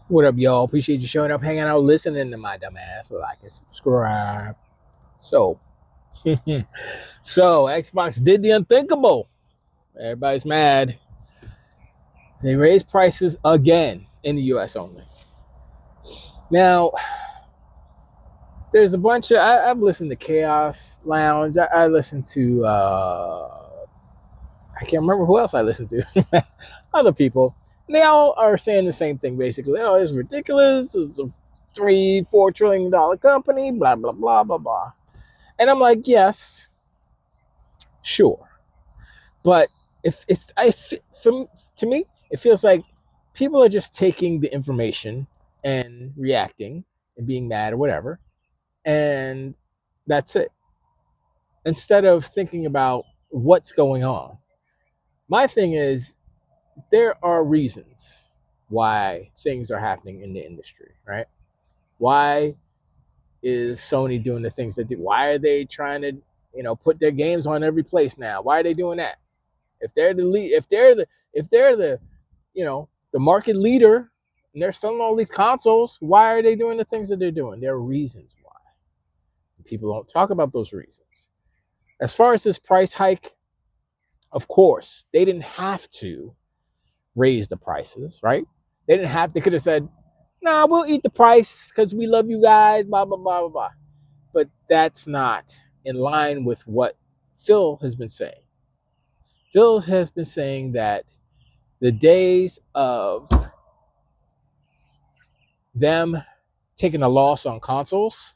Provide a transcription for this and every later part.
What up, y'all? Appreciate you showing up, hanging out, listening to my dumb ass. Like and subscribe. So, so Xbox did the unthinkable. Everybody's mad. They raised prices again in the US only. Now, there's a bunch of I've listened to Chaos Lounge. I listened to I can't remember who else I listened to. Other people. They all are saying the same thing basically. Oh, it's ridiculous. It's a $3-4 trillion company. Blah blah blah blah blah. And I'm like, yes, sure, but if it's to me, it feels like people are just taking the information and reacting and being mad or whatever, and that's it. Instead of thinking about what's going on. My thing is, there are reasons why things are happening in the industry, right? Why is Sony doing the things they do? Why are they trying to, put their games on every place now? Why are they doing that? If they're the lead, if they're the, the market leader and they're selling all these consoles, why are they doing the things that they're doing? There are reasons why. People don't talk about those reasons. As far as this price hike, of course, they didn't have to raise the prices, right? They didn't have, they could have said, nah, we'll eat the price because we love you guys, blah, blah, blah, blah, blah. But that's not in line with what Phil has been saying. Phil has been saying that the days of them taking a loss on consoles,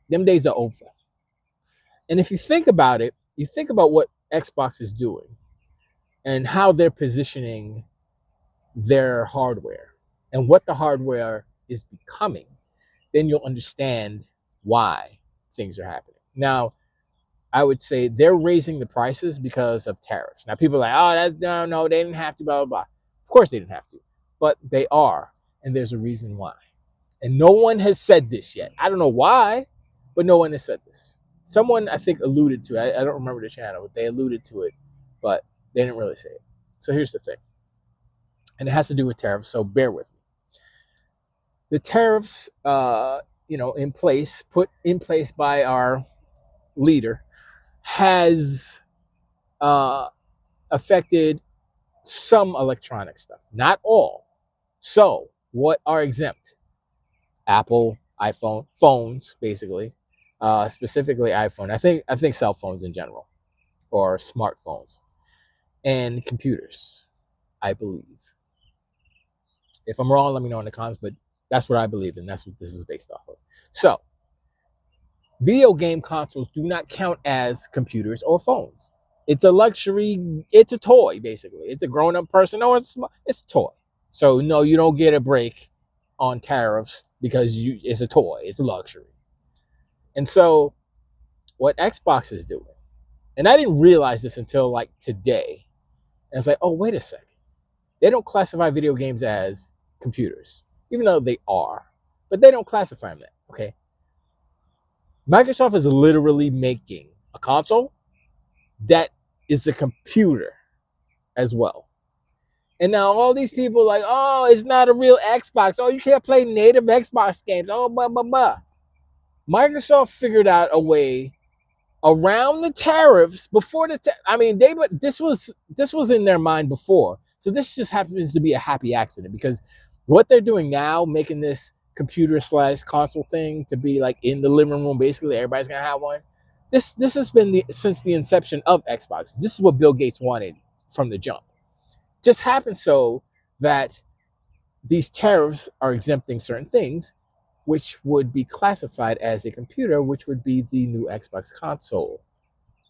them days are over. And if you think about it, you think about what Xbox is doing and how they're positioning their hardware and what the hardware is becoming, then you'll understand why things are happening. Now, I would say they're raising the prices because of tariffs. Now, people are like, oh, that's no, they didn't have to, blah, blah, blah. Of course they didn't have to, but they are. And there's a reason why. And no one has said this yet. I don't know why, but no one has said this. Someone, I think, alluded to it. I don't remember the channel, but they alluded to it, but they didn't really say it. So here's the thing. And it has to do with tariffs, so bear with me. The tariffs, in place, put in place by our leader, has affected some electronic stuff, not all. So, what are exempt? Apple, iPhone, phones, basically, specifically iPhone. I think cell phones in general, or smartphones, and computers. I believe. If I'm wrong, let me know in the comments. But that's what I believe, and that's what this is based off of. So, video game consoles do not count as computers or phones. It's a luxury. It's a toy, basically. It's a grown-up person, or it's a toy. So no, you don't get a break on tariffs because it's a toy. It's a luxury. And so, what Xbox is doing, and I didn't realize this until like today. And I was like, oh, wait a second. They don't classify video games as computers, even though they are, but they don't classify them that. Okay. Microsoft is literally making a console that is a computer as well. And now all these people like, oh, it's not a real Xbox. Oh, you can't play native Xbox games. Oh, blah, blah, blah. Microsoft figured out a way around the tariffs before this was in their mind before. So this just happens to be a happy accident because what they're doing now, making this computer / console thing to be like in the living room, basically everybody's gonna have one. This has been since the inception of Xbox. This is what Bill Gates wanted from the jump. Just happens so that these tariffs are exempting certain things, which would be classified as a computer, which would be the new Xbox console.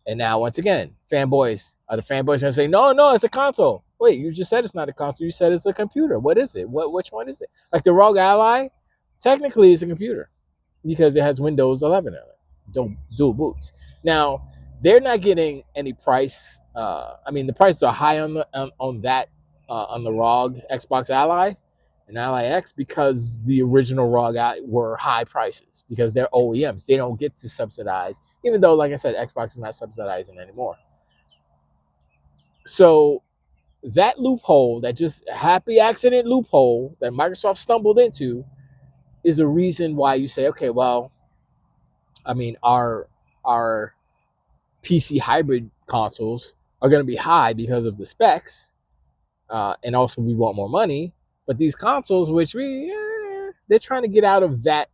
And now, once again, are the fanboys going to say, no, it's a console? Wait, you just said it's not a console. You said it's a computer. What is it? Which one is it? Like the Rogue Ally, technically it's a computer because it has Windows 11 in it, dual boots. Now, they're not getting any price. The prices are high on the ROG Xbox Ally and Ally X because the original ROG were high prices because they're OEMs. They don't get to subsidize, even though, like I said, Xbox is not subsidizing anymore. So that loophole, that just happy accident loophole that Microsoft stumbled into, is a reason why you say, okay, well, I mean, our PC hybrid consoles are going to be high because of the specs, and also we want more money. But these consoles, which they're trying to get out of that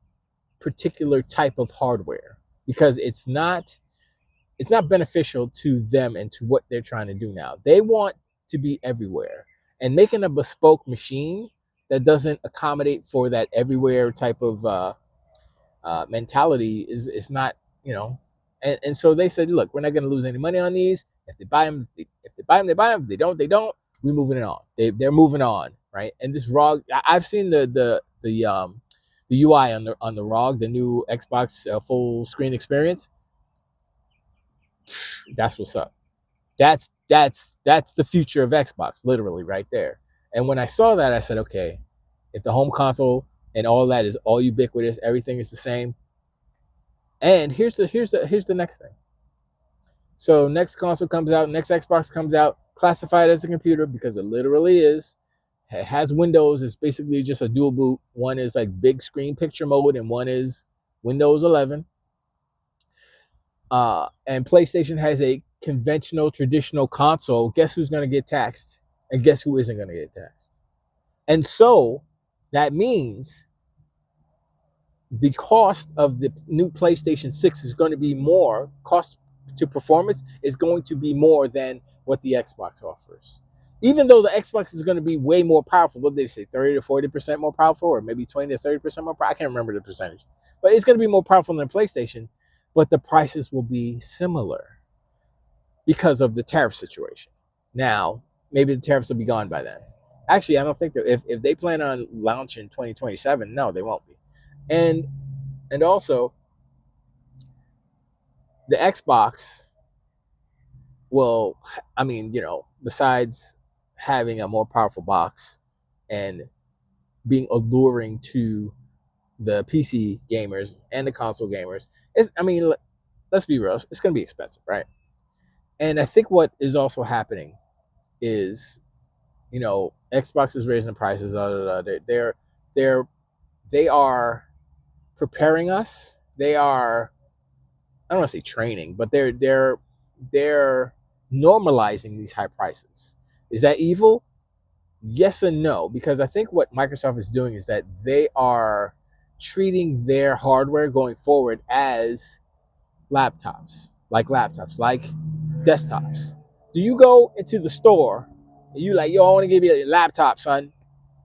particular type of hardware because it's not beneficial to them and to what they're trying to do now. They want to be everywhere, and making a bespoke machine that doesn't accommodate for that everywhere type of mentality is not, and so they said, look, we're not going to lose any money on these. If they buy them, if they buy them, they buy them. If they don't, they don't. We're moving it on. They're moving on, right? And this ROG, I've seen the UI on the ROG, the new Xbox full screen experience. That's what's up. That's the future of Xbox, literally right there. And when I saw that, I said, okay, if the home console and all that is all ubiquitous, everything is the same. And here's the next thing. So next console comes out, next Xbox comes out, classified as a computer because it literally is. It has Windows. It's basically just a dual boot. One is like big screen picture mode, and one is Windows 11. And PlayStation has a conventional, traditional console. Guess who's going to get taxed? And guess who isn't going to get taxed? And so that means the cost of the new PlayStation 6 is going to be more, cost to performance is going to be more than what the Xbox offers. Even though the Xbox is going to be way more powerful, what did they say, 30 to 40% more powerful, or maybe 20 to 30% more powerful? I can't remember the percentage. But it's going to be more powerful than PlayStation, but the prices will be similar because of the tariff situation. Now, maybe the tariffs will be gone by then. Actually, I don't think that if they plan on launching 2027, no, they won't be. And also, the Xbox will, I mean, besides having a more powerful box and being alluring to the PC gamers and the console gamers, let's be real, it's going to be expensive, right? And I think what is also happening is, Xbox is raising the prices. They are preparing us. They are, I don't want to say training, but they're normalizing these high prices. Is that evil? Yes and no, because I think what Microsoft is doing is that they are treating their hardware going forward as laptops, like desktops. Do you go into the store and you like, yo, I want to give you a laptop, son?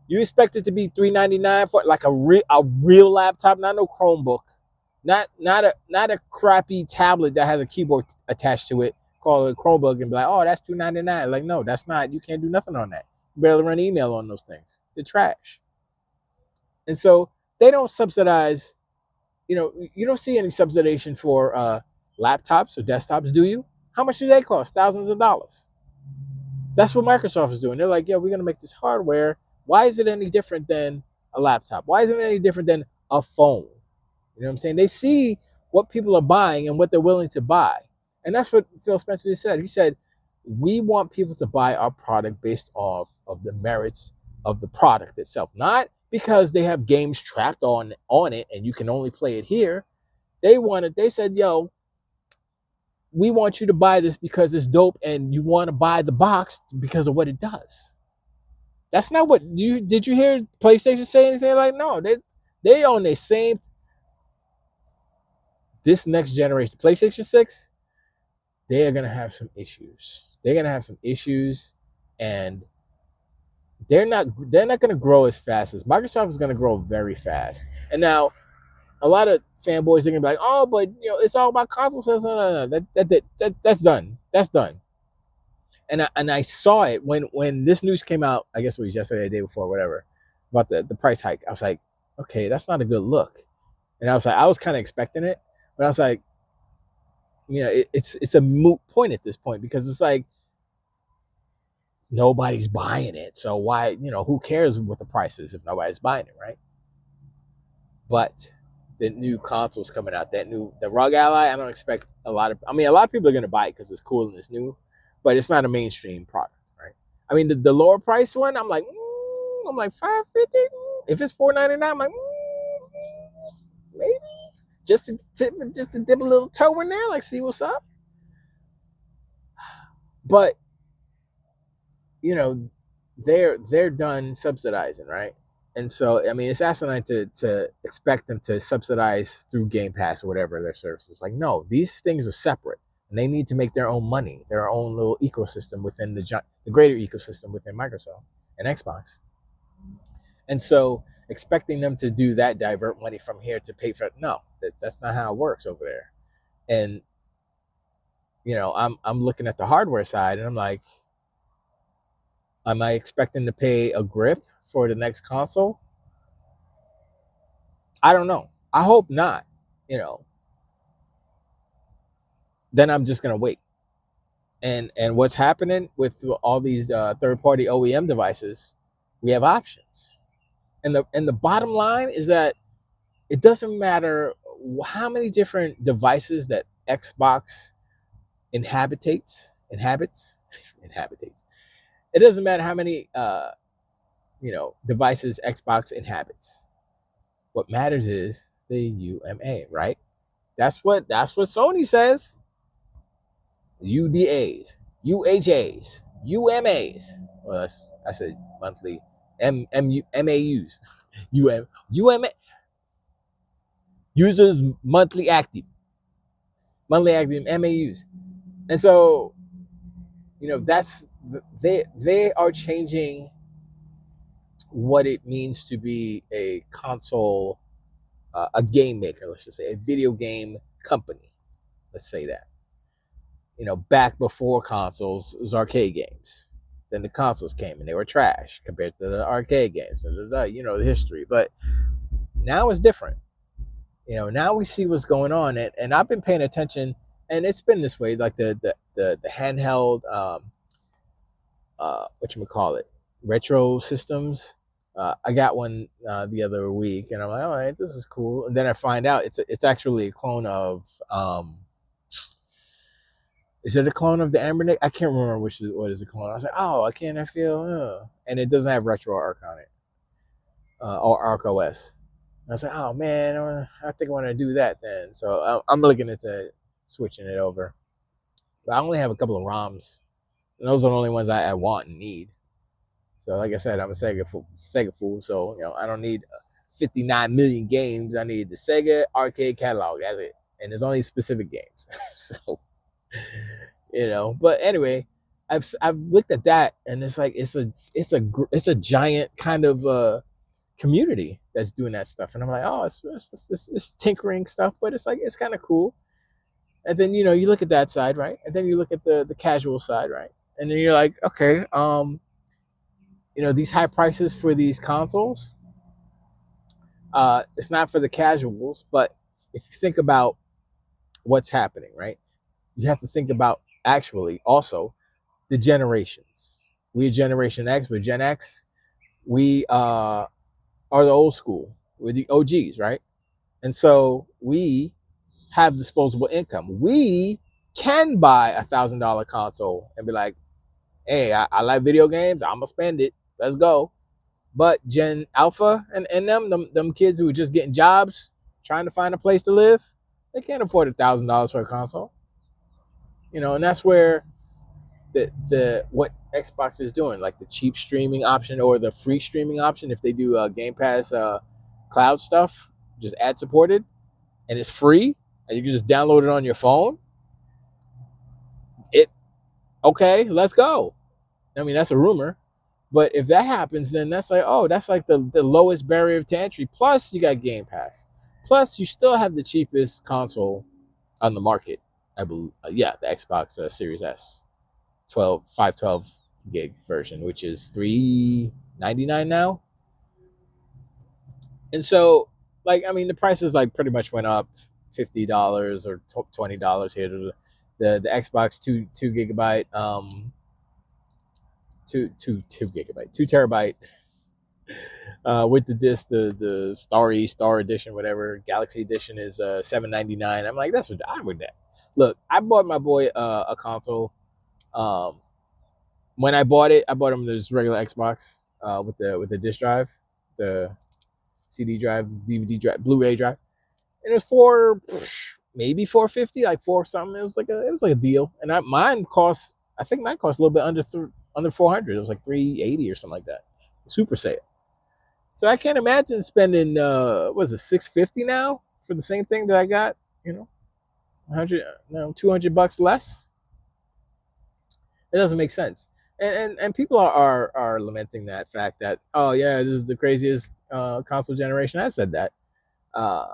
You expect it to be $399 for like a real laptop, not no Chromebook, not a crappy tablet that has a keyboard attached to it called a Chromebook, and be like, oh, that's $299. Like, no, that's not. You can't do nothing on that. You barely run email on those things. They're trash. And so they don't subsidize. You don't see any subsidization for laptops or desktops, do you? How much do they cost? Thousands of dollars. That's what Microsoft is doing. They're like, yeah, we're going to make this hardware. Why is it any different than a laptop? Why is it any different than a phone? You know what I'm saying? They see what people are buying and what they're willing to buy. And that's what Phil Spencer said. He said, we want people to buy our product based off of the merits of the product itself. Not because they have games trapped on it and you can only play it here. They said, yo, we want you to buy this because it's dope and you want to buy the box because of what it does. That's not what did you hear PlayStation say anything like? No, they own the same. This next generation, PlayStation 6, they are gonna have some issues. They're gonna have some issues, and they're not gonna grow as fast as Microsoft is gonna grow very fast. And now a lot of fanboys are gonna be like, oh, but it's all about consoles. No. That's done. That's done. And I saw it when this news came out. I guess it was yesterday, the day before, whatever, about the price hike. I was like, okay, that's not a good look. And I was kind of expecting it, but I was like, it's a moot point at this point because it's like nobody's buying it. So why, who cares what the price is if nobody's buying it, right? But the new console's coming out, the ROG Ally, I don't expect a lot of people are going to buy it because it's cool and it's new, but it's not a mainstream product, right? I mean, the lower price one, I'm like 550. If it's 499, I'm like, maybe just to dip a little toe in there, like see what's up. But you know, they're done subsidizing, right? And so, I mean, it's asinine to expect them to subsidize through Game Pass or whatever their services. Like, no, these things are separate, and they need to make their own money, their own little ecosystem within the greater ecosystem within Microsoft and Xbox. And so, expecting them to do that, divert money from here to pay for it, no, that's not how it works over there. And I'm looking at the hardware side, and I'm like, am I expecting to pay a grip for the next console? I don't know. I hope not. Then I'm just gonna wait. And what's happening with all these third-party OEM devices? We have options, and the bottom line is that it doesn't matter how many different devices that Xbox inhabits. It doesn't matter how many devices Xbox inhabits. What matters is the UMA, right? That's what Sony says. UDAs, UHAs, UMAs. Well, I said monthly MAUs. UMA users monthly active MAUs. And so, that's they are changing what it means to be a console, a game maker, let's just say, a video game company. Let's say that. Back before consoles, it was arcade games. Then the consoles came and they were trash compared to the arcade games. The history. But now it's different. Now we see what's going on, and I've been paying attention, and it's been this way. Like the handheld, whatchamacallit, retro systems. I got one the other week, and I'm like, all right, this is cool. And then I find out it's actually a clone of. Is it a clone of the Ambernick? I can't remember what is a clone. I was like, oh, I can't feel, and it doesn't have RetroArch on it, or Arc OS. And I was like, oh man, I think I want to do that then. So I'm looking into switching it over. But I only have a couple of ROMs, and those are the only ones I want and need. So like I said, I'm a Sega fool. So I don't need 59 million games. I need the Sega arcade catalog. That's it, and there's only specific games. So. But anyway, I've looked at that, and it's like it's a giant kind of community that's doing that stuff, and I'm like, oh, it's tinkering stuff, but it's like it's kind of cool. And then you look at that side, right, and then you look at the casual side, right, and then you're like, okay, these high prices for these consoles, it's not for the casuals, but if you think about what's happening, right, you have to think about actually also the generations. We're Generation X, we're Gen X. We are the old school. We're the OGs, right? And so we have disposable income. We can buy $1,000 console and be like, hey, I like video games. I'm going to spend it. Let's go. But Gen Alpha and them kids who are just getting jobs, trying to find a place to live, they can't afford $1,000 for a console. And that's where the what Xbox is doing, like the cheap streaming option or the free streaming option. If they do Game Pass cloud stuff, just ad supported, and it's free, and you can just download it on your phone. Okay, let's go. I mean, that's a rumor, but if that happens, then that's like, oh, that's like the lowest barrier to entry. Plus, you got Game Pass. Plus, you still have the cheapest console on the market, I believe. The Xbox Series S. 512 gig version, which is $399 now. And so, the prices pretty much went up $50 or $20 here. The Xbox 2 gigabyte, 2 terabyte, with the disc, the Star Edition, whatever, Galaxy Edition is $799. I'm like, that's what I would that. Look, I bought my boy a console. When I bought them this regular Xbox with the disc drive, the CD drive, DVD drive, Blu-ray drive, and it was for maybe 450, like four something. It was like a deal, and I think mine cost a little bit under 400. It was like 380 or something like that, super sale. So I can't imagine spending what is it, 650 now for the same thing that I got, 100, no, $200 less. It doesn't make sense. And people are lamenting that fact that, oh yeah, this is the craziest console generation. I said that, uh,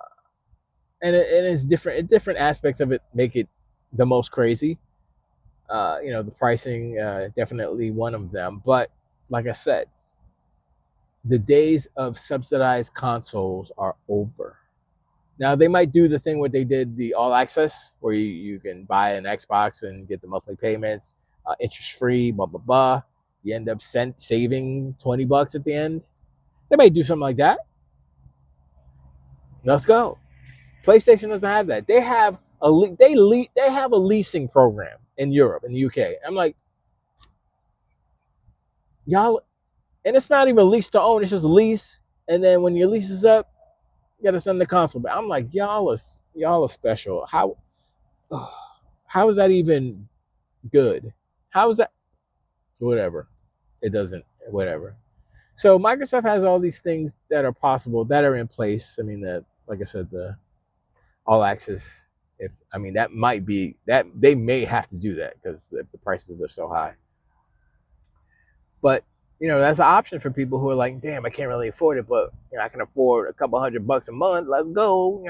and it's different aspects of it make it the most crazy. The pricing definitely one of them. But like I said, the days of subsidized consoles are over. Now they might do the thing where they did the all access, where you can buy an Xbox and get the monthly payments, interest free, blah blah blah. You end up saving $20 at the end. They might do something like that. Let's go. PlayStation doesn't have that. They have they have a leasing program in Europe, in the UK. I'm like, y'all, and it's not even lease to own. It's just lease, and then when your lease is up, you got to send the console back. I'm like, y'all are special. How is that even good? How is that? Whatever. It doesn't. Whatever. So Microsoft has all these things that are possible, that are in place. I mean, like I said, the all access. That might be that they may have to do that because if the prices are so high. But that's an option for people who are like, damn, I can't really afford it, but I can afford a couple $100 a month. Let's go.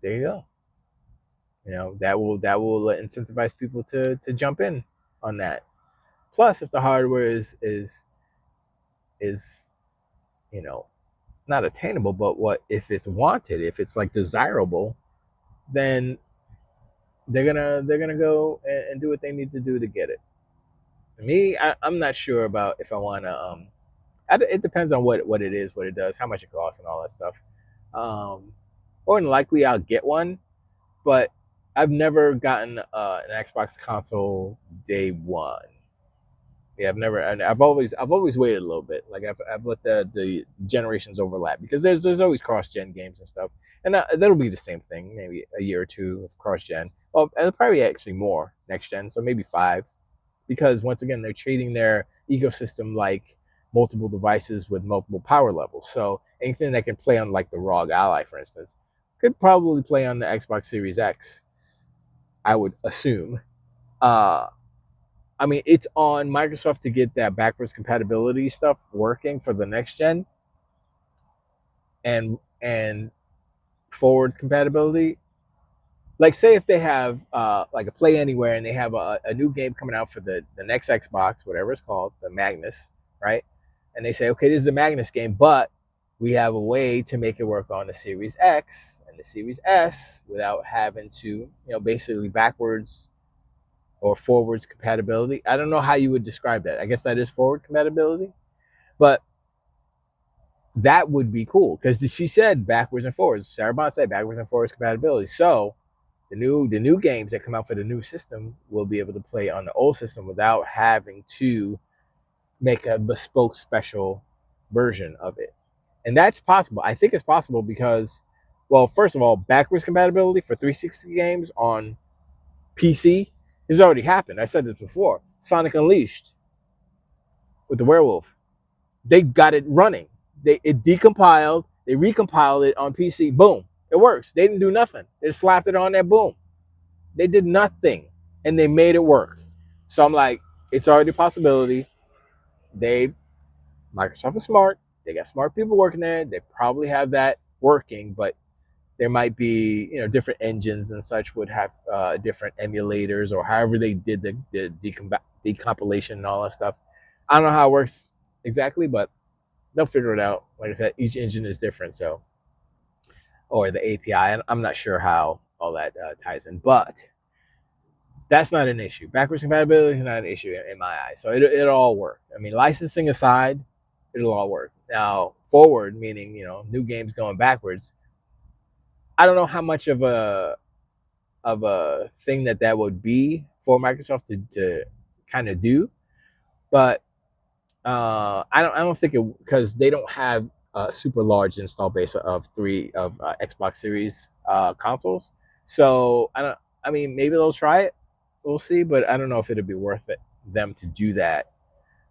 There you go. That will incentivize people to jump in on that. Plus, if the hardware is not attainable, but if it's wanted, if it's like desirable, then they're gonna go and do what they need to do to get it. Me, I'm not sure about if I want to. It depends on what it is, what it does, how much it costs, and all that stuff. More than likely, I'll get one, but I've never gotten an Xbox console day one. Yeah, I've never, and I've always waited a little bit. Like I've let the generations overlap because there's always cross gen games and stuff, and that'll be the same thing. Maybe a year or two of cross gen. Well, and probably actually more next gen, so maybe 5, because once again they're treating their ecosystem like multiple devices with multiple power levels. So anything that can play on like the ROG Ally, for instance, could probably play on the Xbox Series X. I would assume. It's on Microsoft to get that backwards compatibility stuff working for the next gen, and forward compatibility. Like, say if they have like a Play Anywhere and they have a new game coming out for the next Xbox, whatever it's called, the Magnus, right? And they say, okay, this is a Magnus game, but we have a way to make it work on the Series X and the Series S without having to, basically backwards or forwards compatibility. I don't know how you would describe that. I guess that is forward compatibility, but that would be cool because she said backwards and forwards. Sarah Bond said backwards and forwards compatibility. So the new games that come out for the new system will be able to play on the old system without having to make a bespoke special version of it. And that's possible. I think it's possible because, well, first of all, backwards compatibility for 360 games on PC has already happened. I said this before. Sonic Unleashed with the werewolf, they got it running. It decompiled. They recompiled it on PC. Boom, it works. They didn't do nothing. They just slapped it on there. Boom, they did nothing, and they made it work. So I'm like, it's already a possibility. Microsoft is smart. They got smart people working there. They probably have that working, but there might be, different engines and such would have different emulators or however they did the decompilation and all that stuff. I don't know how it works exactly, but they'll figure it out. Like I said, each engine is different, so, or the API. I'm not sure how all that ties in, but that's not an issue. Backwards compatibility is not an issue in my eyes, so it'll all work. Licensing aside, it'll all work. Now, forward, meaning, new games going backwards, I don't know how much of a thing that would be for Microsoft to kind of do, But I don't think it, because they don't have a super large install base of Xbox Series consoles. So I mean, maybe they'll try it. We'll see, but I don't know if it'd be worth it them to do that.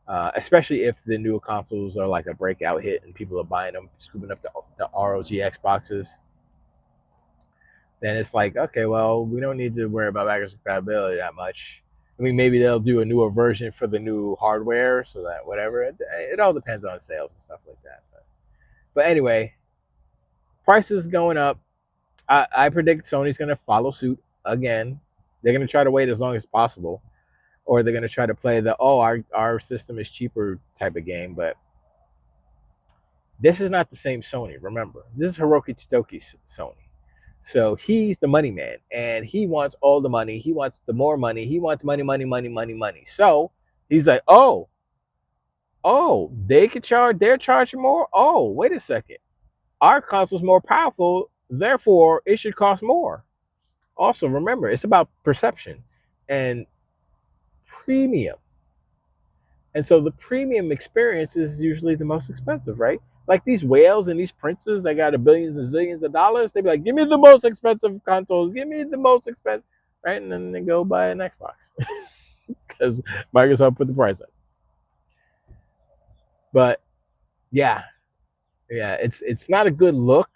Especially if the newer consoles are like a breakout hit and people are buying them, scooping up the ROG Xboxes. Then it's like, okay, well, we don't need to worry about backwards compatibility that much. I mean, maybe they'll do a newer version for the new hardware, so that whatever. It all depends on sales and stuff like that. But anyway, prices going up. I predict Sony's going to follow suit again. They're going to try to wait as long as possible, or they're going to try to play the our system is cheaper type of game. But this is not the same Sony. Remember, this is Hiroki Totoki's Sony. So he's the money man, and he wants all the money. He wants the more money. He wants money, money, money, money, money. So he's like, oh, they could charge. They're charging more. Oh, wait a second. Our console's more powerful, therefore it should cost more. Also, remember, it's about perception and premium. And so the premium experience is usually the most expensive, right? Like these whales and these princes that got billions and zillions of dollars, they be like, give me the most expensive consoles, give me the most expensive, right? And then they go buy an Xbox because Microsoft put the price up. But yeah, it's not a good look,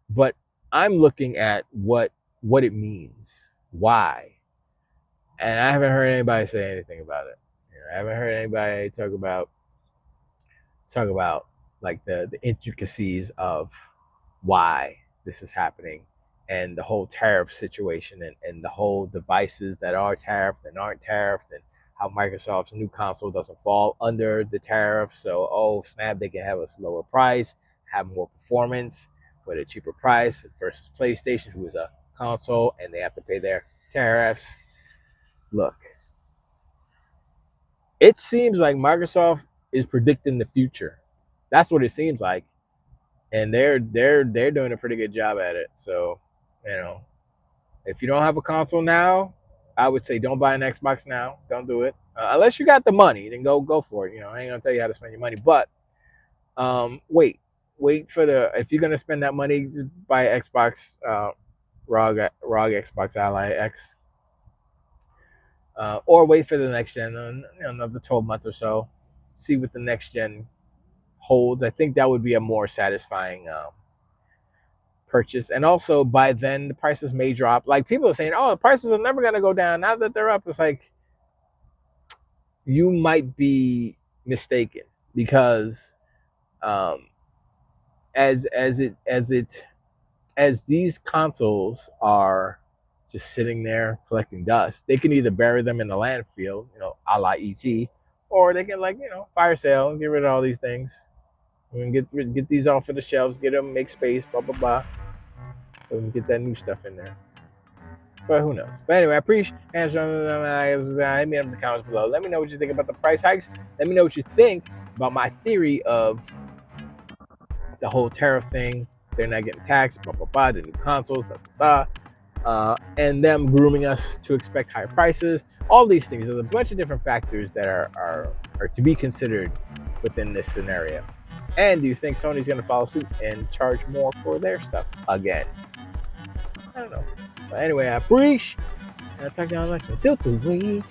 but I'm looking at what it means, why, and I haven't heard anybody say anything about it. I haven't heard anybody talk about like the intricacies of why this is happening, and the whole tariff situation, and the whole devices that are tariffed and aren't tariffed, and how Microsoft's new console doesn't fall under the tariff. So, oh snap, they can have a lower price, have more performance, but a cheaper price versus PlayStation, who is a console, and they have to pay their tariffs. Look, it seems like Microsoft is predicting the future. That's what it seems like, and they're doing a pretty good job at it. So, if you don't have a console now, I would say don't buy an Xbox now. Don't do it unless you got the money. Then go for it. I ain't gonna tell you how to spend your money, but wait for if you're gonna spend that money, just buy Xbox ROG Xbox Ally X, or wait for the next gen, another 12 months or so. See what the next gen holds. I think that would be a more satisfying purchase. And also by then the prices may drop. Like people are saying, oh, the prices are never going to go down now that they're up. It's like, you might be mistaken, because as these consoles are just sitting there collecting dust, they can either bury them in the landfill, a la ET, or they can fire sale and get rid of all these things. And get these off of the shelves, get them, make space, blah blah blah, so we can get that new stuff in there. But who knows? But anyway, I appreciate answering. Hit me in the comments below. Let me know what you think about the price hikes. Let me know what you think about my theory of the whole tariff thing. They're not getting taxed, blah blah blah. The new consoles, blah blah blah, and them grooming us to expect higher prices. All these things. There's a bunch of different factors that are to be considered within this scenario. And do you think Sony's going to follow suit and charge more for their stuff again? I don't know. But anyway, I appreciate. And I'll talk to you on the next one. Till the way.